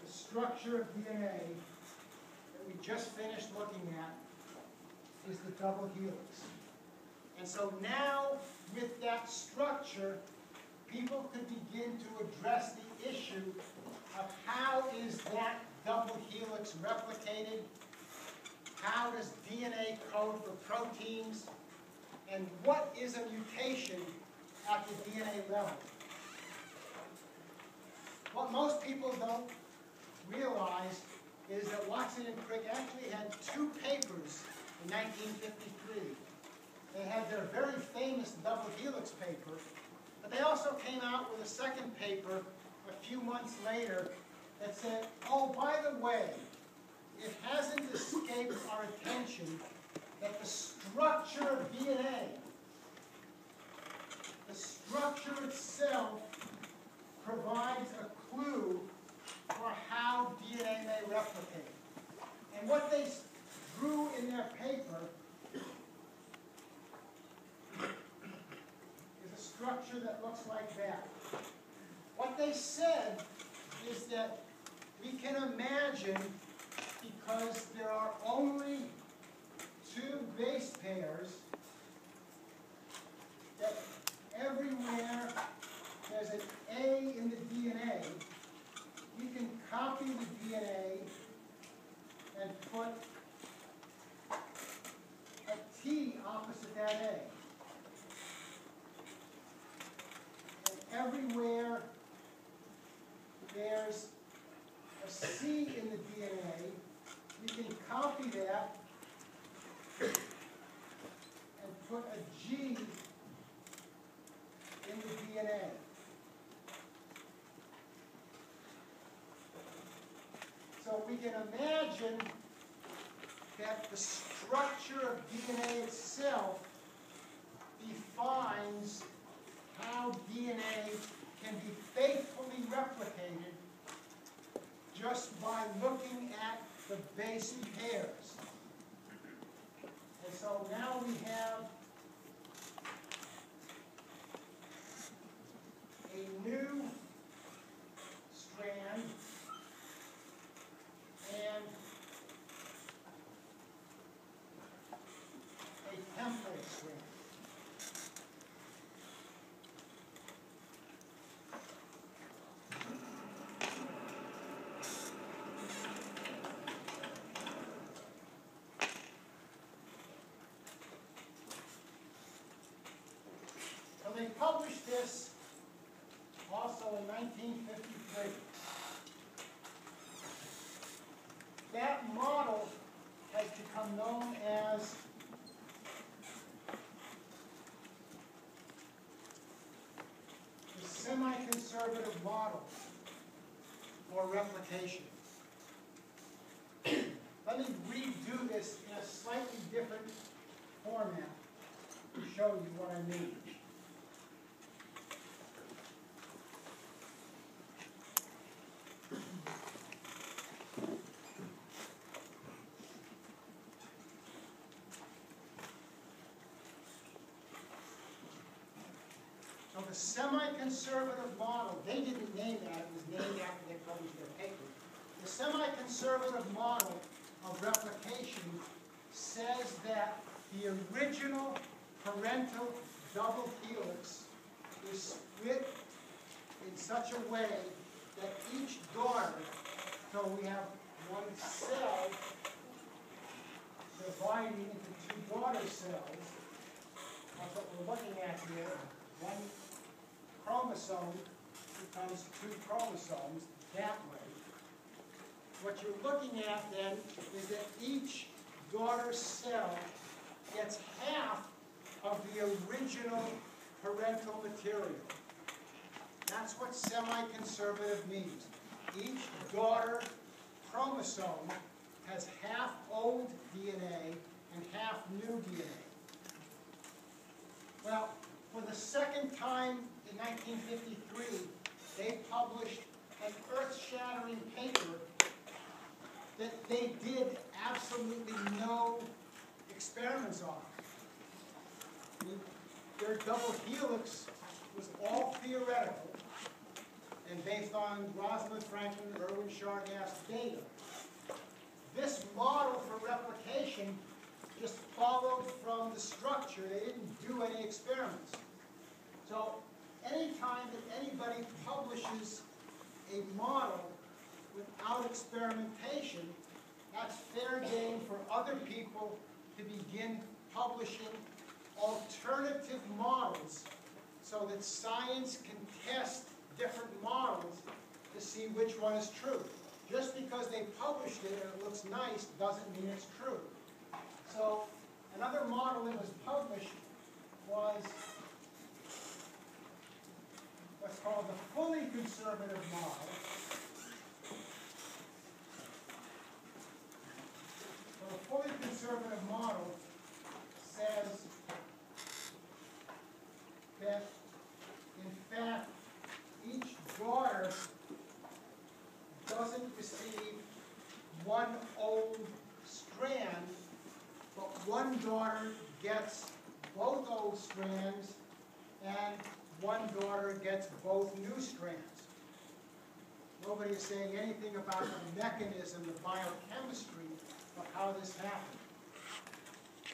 the structure of DNA that we just finished looking at is the double helix. And so now, with that structure, people could begin to address the issue of how is that double helix replicated, how does DNA code for proteins, and what is a mutation at the DNA level. What most people don't realize is that Watson and Crick actually had 2 papers in 1953. They had their very famous double helix paper, but they also came out with a second paper a few months later that said, oh, by the way, it hasn't escaped our attention that the structure of DNA, the structure itself, provides a clue for how DNA may replicate. And what they drew in their paper is a structure that looks like that. What they said is that we can imagine because there are only two base pairs, that everywhere there's an A in the DNA, you can copy the DNA and put a T opposite that A. And everywhere there's a C in the DNA, you can copy that and put a G in the DNA. So we can imagine that the structure of DNA itself defines how DNA can be faithfully replicated just by looking at the base pairs. And so now we have a new strand and a template strand. So they published this also in 1953. That model has become known as the semi-conservative model for replication. Let me redo this in a slightly different format to show you what I mean. So the semi-conservative model, they didn't name that, it was named after they published their paper. The semi-conservative model of replication says that the original parental double helix is split in such a way that each daughter, so we have one cell dividing into two daughter cells. That's what we're looking at here. One chromosome becomes two chromosomes that way. What you're looking at then is that each daughter cell gets half of the original parental material. That's what semi-conservative means. Each daughter chromosome has half old DNA and half new DNA. Well, for the second time in 1953, they published an earth-shattering paper that they did absolutely no experiments on. Their double helix was all theoretical and based on Rosalind Franklin, Irwin Chargaff's data. This model for replication just followed from the structure. They didn't do any experiments. So anytime that anybody publishes a model without experimentation, that's fair game for other people to begin publishing alternative models so that science can test different models to see which one is true. Just because they published it and it looks nice doesn't mean it's true. So another model that was published was what's called the fully conservative model. So the fully conservative model says that, in fact, each daughter doesn't receive one old strand, but one daughter gets both old strands and one daughter gets both new strands. Nobody is saying anything about the mechanism, the biochemistry of how this happened.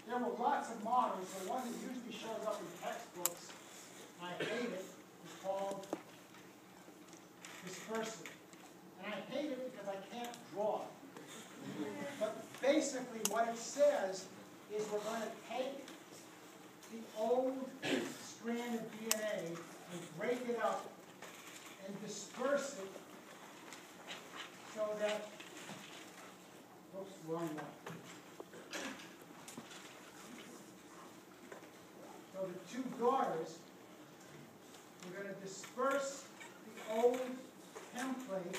There were lots of models. The one that usually shows up in textbooks, and I hate it, is called dispersive. And I hate it because I can't draw it. But basically what it says is we're going to take the old strand of DNA and break it up and disperse it so that, oops, wrong one. So the two daughters, we're going to disperse the old template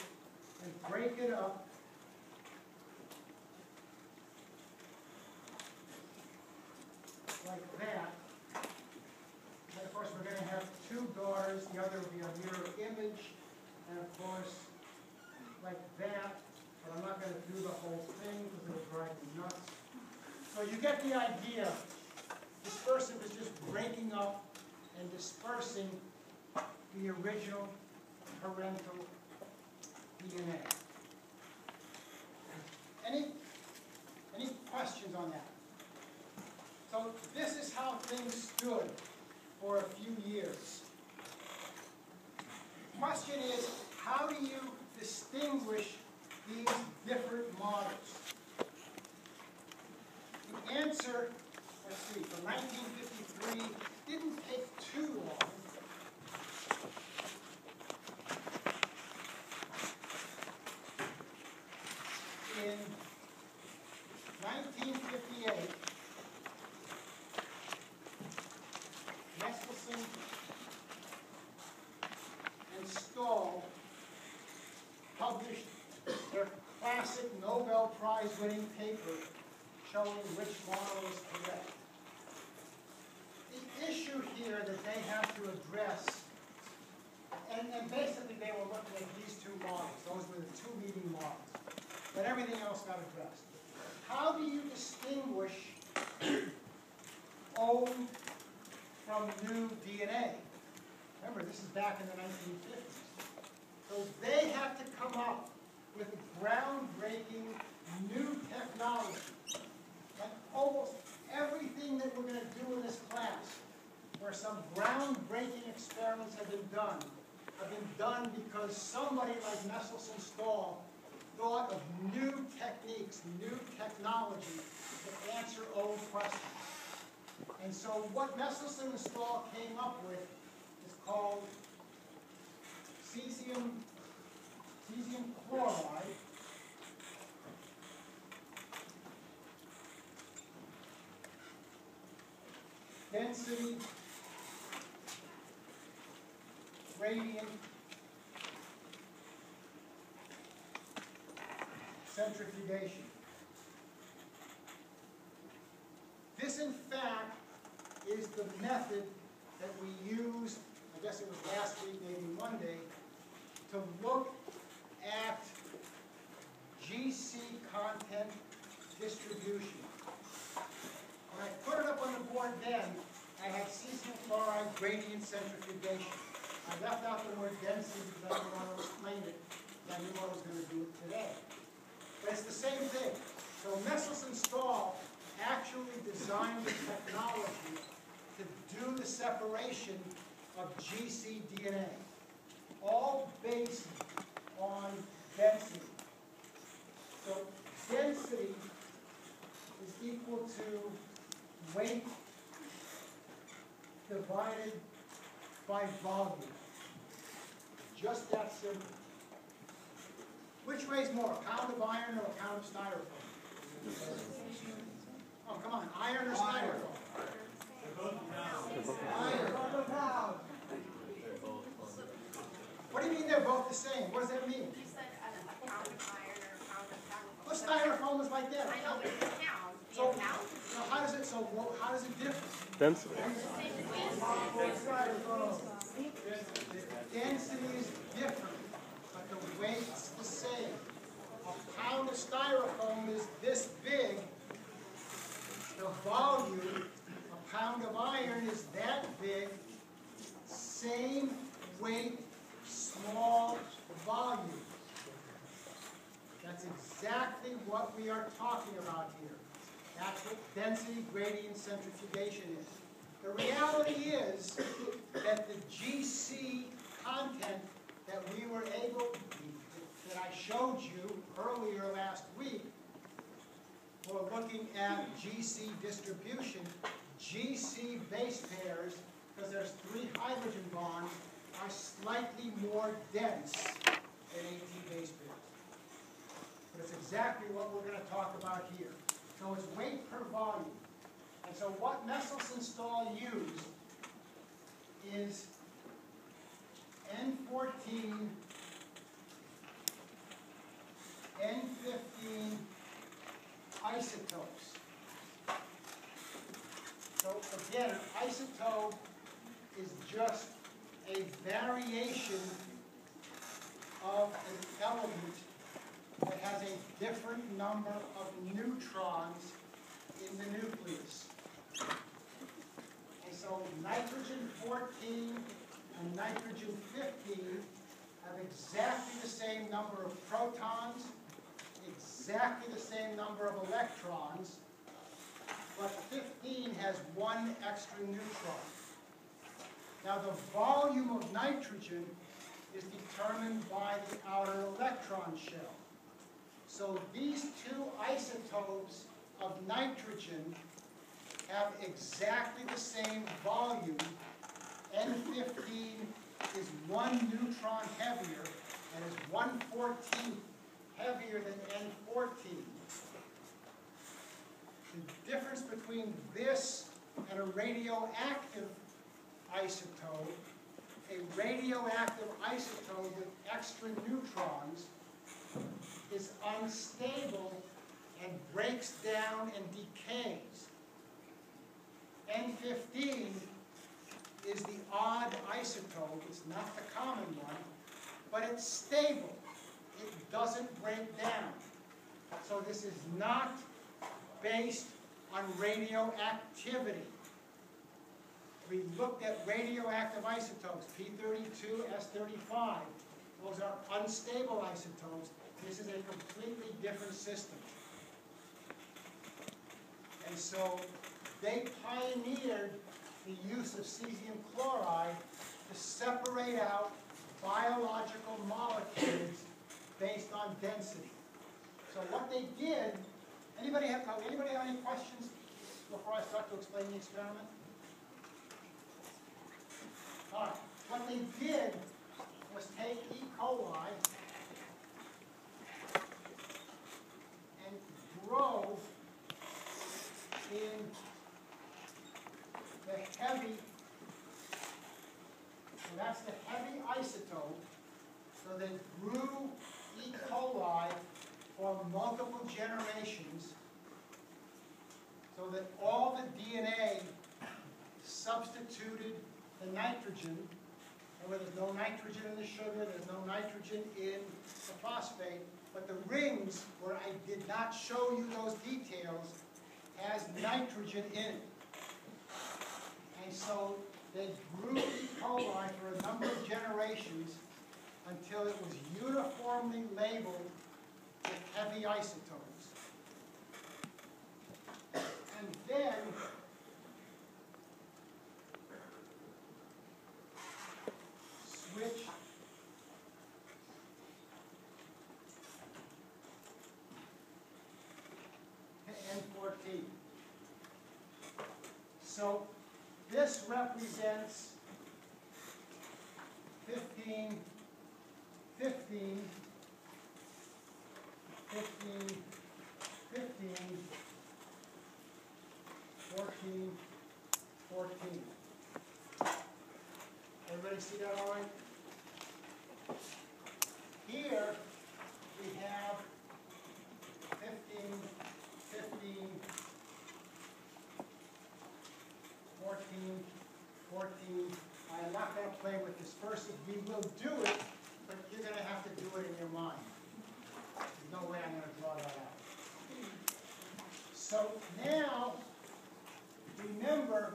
and break it up like that. And of course, we're going to have two daughters. The other will be a mirror image. And of course, like that. But I'm not going to do the whole thing because it'll drive me nuts. So you get the idea. Dispersive is just breaking up and dispersing the original parental DNA. Any questions on that? So this is how things stood for a few years. Question is, how do you distinguish these different models? The answer, let's see, from 1953 didn't take too long. In 1958, Meskelson and Stahl published their classic Nobel Prize winning paper showing which model is correct. The issue here that they have to address, and basically they were looking at these two models. Those were the two leading models. But everything else got addressed. How do you distinguish old from new DNA? Remember, this is back in the 1950s. So they have to come up with groundbreaking new technology. Like almost everything that we're going to do in this class, where some groundbreaking experiments have been done because somebody like Messelson Stahl thought of new techniques, new technology to answer old questions. And so what Messelson and Stahl came up with is called cesium chloride. Density gradient centrifugation. This, in fact, is the method that we used, I guess it was last week, maybe Monday, to look at GC content distribution. When I put it up on the board then, I had cesium chloride gradient centrifugation. I left out the word density because I didn't want to explain it. I knew I was going to do it today. But it's the same thing. So Messelson Stahl actually designed the technology to do the separation of GC DNA, all based on density. So density is equal to weight divided by volume. Just that simple. Which weighs more, a pound of iron or a pound of styrofoam? Oh, come on, iron or styrofoam? Iron. What do you mean they're both the same? What does that mean? You said a pound of iron or a pound of Well, styrofoam. styrofoam is like that. I know, but it's a pound. So, In pounds? how does it differ? Density. The density is different, but the weight's the same. A pound of styrofoam is this big. The volume, a pound of iron is that big. Same weight, small volume. That's exactly what we are talking about here. That's what density gradient centrifugation is. The reality is that the GC content that we were able, that I showed you earlier last week, for looking at GC distribution, GC base pairs, because there's 3 hydrogen bonds, are slightly more dense than AT base pairs. But it's exactly what we're going to talk about here. So it's weight per volume. And so what Messelson-Stahl used is N14, N15 isotopes. So again, an isotope is just a variation of an element that has a different number of neutrons in the nucleus. And so nitrogen 14 and nitrogen 15 have exactly the same number of protons, exactly the same number of electrons, but 15 has 1 extra neutron. Now the volume of nitrogen is determined by the outer electron shell. So these 2 isotopes of nitrogen have exactly the same volume. N15 is 1 neutron heavier and is 1/14 heavier than N14. The difference between this and a radioactive isotope, a radioactive isotope with extra neutrons, is unstable and breaks down and decays. N15 is the odd isotope. It's not the common one, but it's stable. It doesn't break down. So this is not based on radioactivity. We looked at radioactive isotopes, P32, S35. Those are unstable isotopes. This is a completely different system. And so they pioneered the use of cesium chloride to separate out biological molecules based on density. So what they did, anybody have any questions before I start to explain the experiment? All right. What they did was take E. coli and grow in the heavy, so that's the heavy isotope. So they grew E. coli for multiple generations so that all the DNA substituted the nitrogen. And where there's no nitrogen in the sugar, there's no nitrogen in the phosphate, but the rings, where I did not show you those details, has nitrogen in it. And so they grew E. coli for a number of generations until it was uniformly labeled with heavy isotopes. And then switch to N14. So this represents 15, 15, 15, 15, 14, 14. Everybody see that all right? Here we have 15, 15, 14, 14. I am not going to play with this first. We will do it, but you're going to have to do it in your mind. There's no way I'm going to draw that out. So now, remember,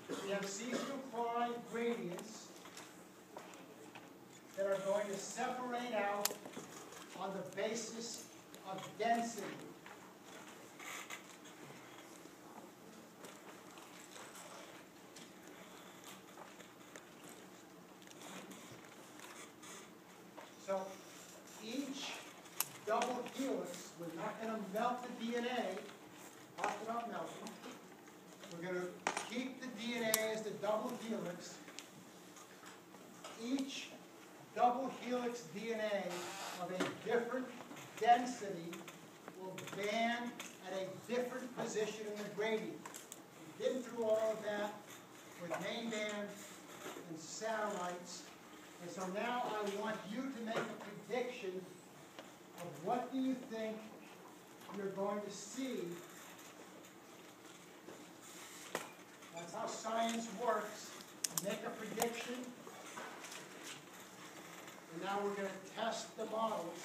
we have cesium chloride gradients that are going to separate out on the basis of density. So each double helix, we're not going to melt the DNA, talk about melting. We're going to keep the DNA as the double helix. Each double helix DNA of a different density will band at a different position in the gradient. We've been through all of that with main band and satellites. And so now I want you to make a prediction of what do you think you're going to see. That's how science works. Make a prediction. And now we're going to test the models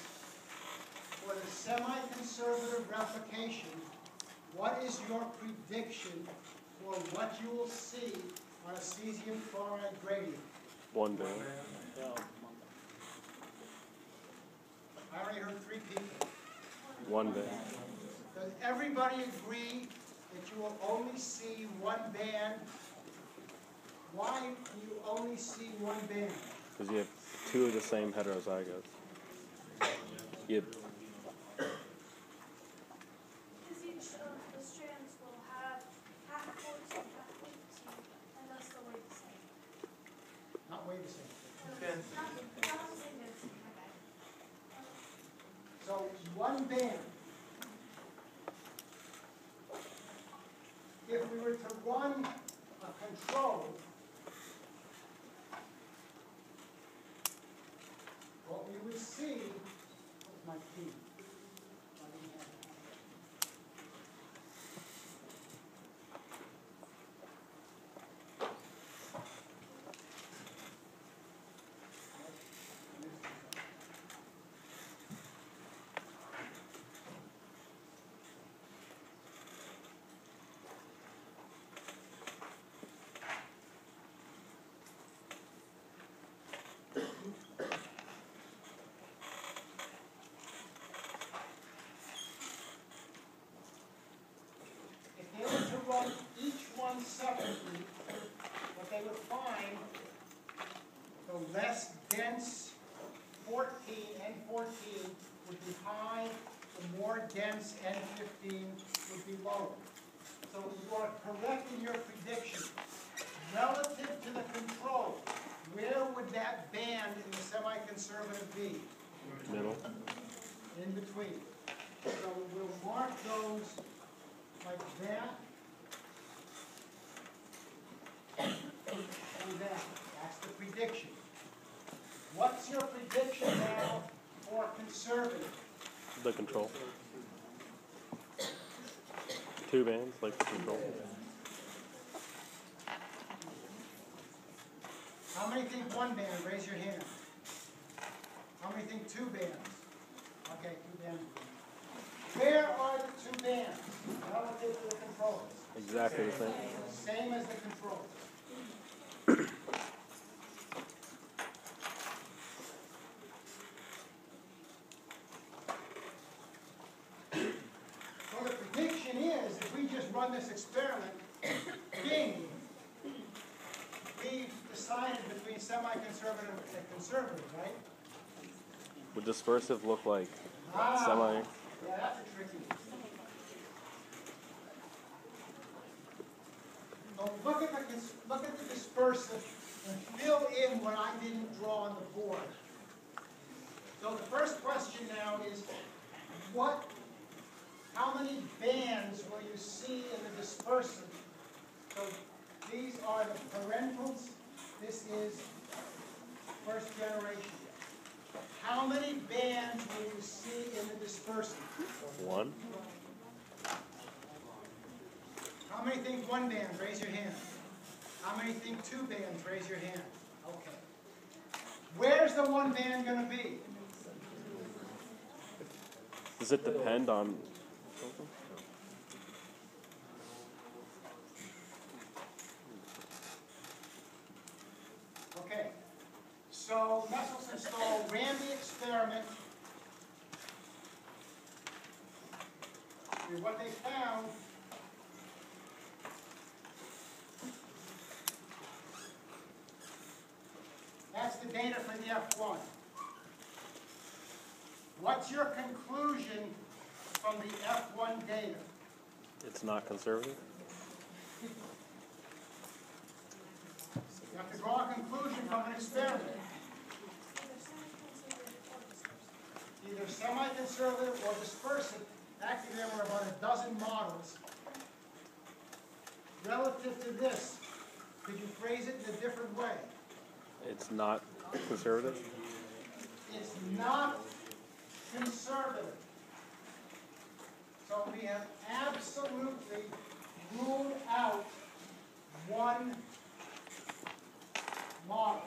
for the semi-conservative replication. What is your prediction for what you will see on a cesium chloride gradient? 1 band. I already heard 3 people. 1 band. Does everybody agree that you will only see 1 band? Why do you only see 1 band? Because you have 2 of the same heterozygotes. You have, Because each of the strands will have half 14, half 18, and thus they'll weigh the same. Not weigh the same. Not the same density, my bad. So 1 band. If we were to run a control, what we would see, where's my key? If they were to run each one separately, what they would find, the less dense 14, N14 would be high, the more dense N15 would be lower. So you are correct in your prediction. Relative to the control, where would that band in the semi-conservative be? middle. In between. So we'll mark those like that and that. That's the prediction. What's your prediction now for conservative? The control. 2 bands, like the control. How many think 1 band? Raise your hand. How many think 2 bands? Okay, 2 bands. Where are the 2 bands relative to the controllers? Exactly the same. Same as the controllers. So the prediction is, if we just run this experiment, bing, we've decided between semi-conservative and conservative, right? Would dispersive look like Ah, semi? yeah, that's a tricky one. So look at the dispersive and fill in what I didn't draw on the board. So the first question now is, how many bands will you see in the dispersive? So these are the parentals. This is first generation. How many bands will you see in the dispersive? 1. How many think 1 band? Raise your hand. How many think 2 bands? Raise your hand. Okay. Where's the 1 band going to be? Does it depend on? Okay. So Messelson Stoll ran the experiment geometry, what they found that's the data for the F1. What's your conclusion from the F1 data? It's not conservative? You have to draw a conclusion from an experiment. Either semi-conservative or dispersive. Actually, there were about a dozen models. Relative to this, could you phrase it in a different way? It's not conservative? It's not conservative. So we have absolutely ruled out one model.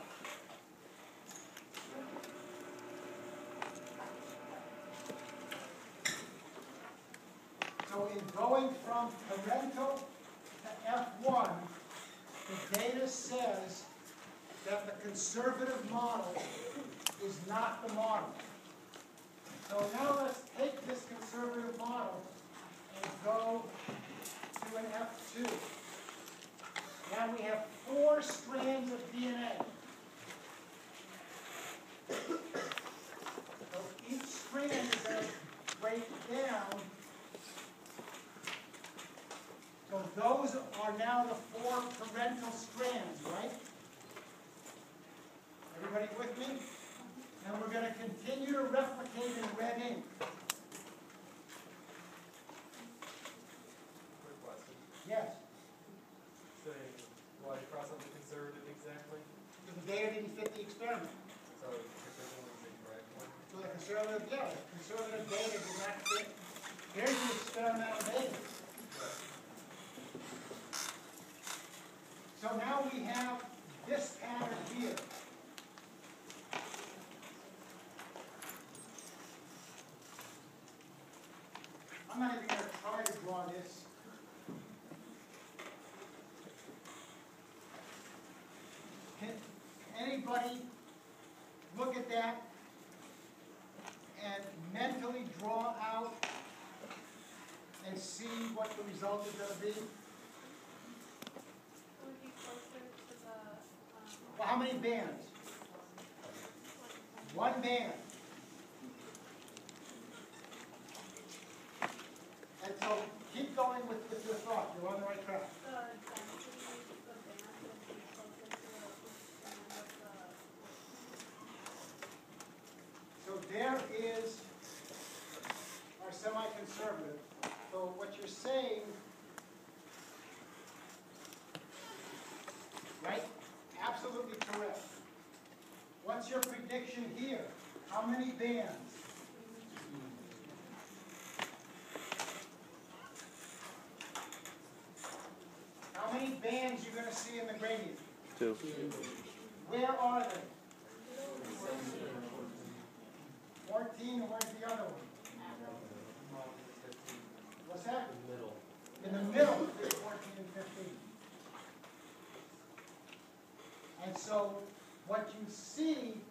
So in going from parental to F1, the data says that the conservative model is not the model. So now let's take this conservative model and go to an F2. Now we have 4 strands of DNA. So each strand is going to break down. So those are now the 4 parental strands, right? Everybody with me? And we're going to continue to replicate in red ink. Quick question. Yes. So, why cross out the conservative exactly? Because the data didn't fit the experiment. So, conservative was the correct one? So the conservative data did not fit. Here's the experimental data. So now we have this pattern here. I'm not even going to try to draw this. Can anybody look at that and mentally draw out and see what the result is going to be? Would be closer to the, Well, how many bands? 1 band. And so keep going with your thought. You're on the right track. the density of the band would be closer to the strand of the. So there is our semi-conservative. So what you're saying, right? Absolutely correct. What's your prediction here? How many bands? How many bands you're going to see in the gradient? 2. Where are they? 14, and where's the other one? What's that? Middle. In the middle is 14 and 15. And so what you see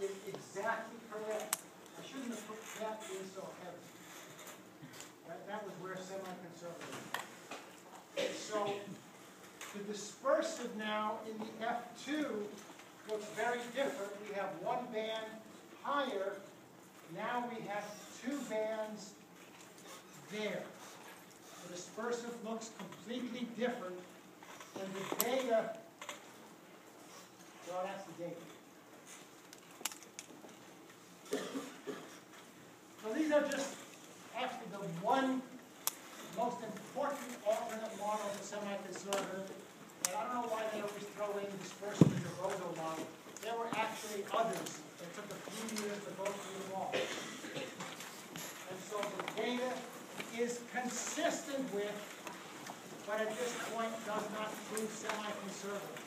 is exactly correct. I shouldn't have put that in so heavy. That was where semi-conservative. So the dispersive now in the F2 looks very different. We have 1 band higher. Now we have 2 bands there. The dispersive looks completely different, and the data, well, that's the data. So these are just actually the one most important alternate model of the semi-conservative. And I don't know why they always throw in dispersive in the Rozo model. There were actually others. It took a few years to go through them all. And so the data is consistent with, but at this point does not prove semi-conservative.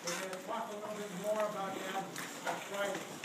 We're going to talk a little bit more about that on Friday.